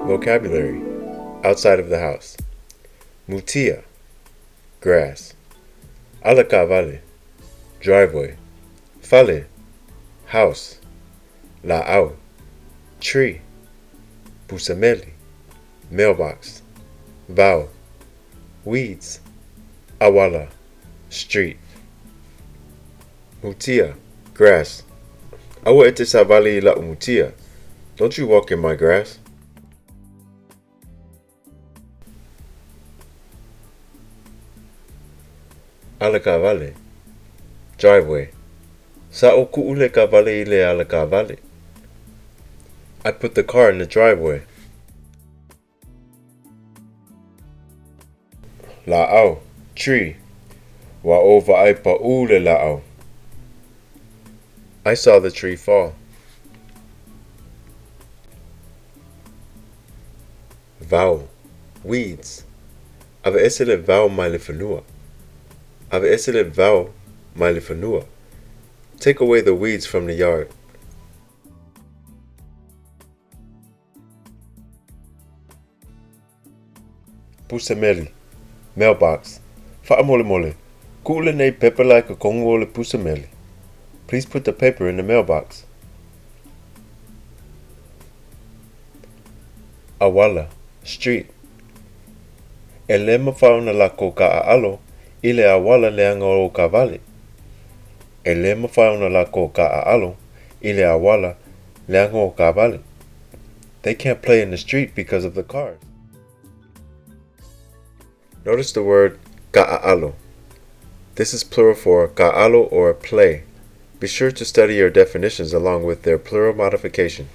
Vocabulary. Outside of the house. Mutia. Grass. Alakavale. Driveway. Fale. House. La'au. Tree. Pusameli. Mailbox. Vow. Weeds. Awala. Street. Mutia. Grass. Awa ete savali la mutia. Don't you walk in my grass. Alakavale. Driveway. Sa'o ku'ule kavale ile alakavale. I put the car in the driveway. La'au. Tree. Wa'ova ai pa'ule la'au. I saw the tree fall. Vow. Weeds. Ave esele vow mailefanua. Ave esele vow mailefanua. Take away the weeds from the yard. Pusameli. Mailbox. Fa'amole mole. Kule ne pepper like a kongole pusameli. Please put the paper in the mailbox. Awala. Street. Elema fauna la koka alo. Ile awala leanga o kavale. Elema fauna la koka alo. Ile awala leanga o kavale. They can't play in the street because of the cars. Notice the word ka'alo. This is plural for ka'alo or play. Be sure to study your definitions along with their plural modification.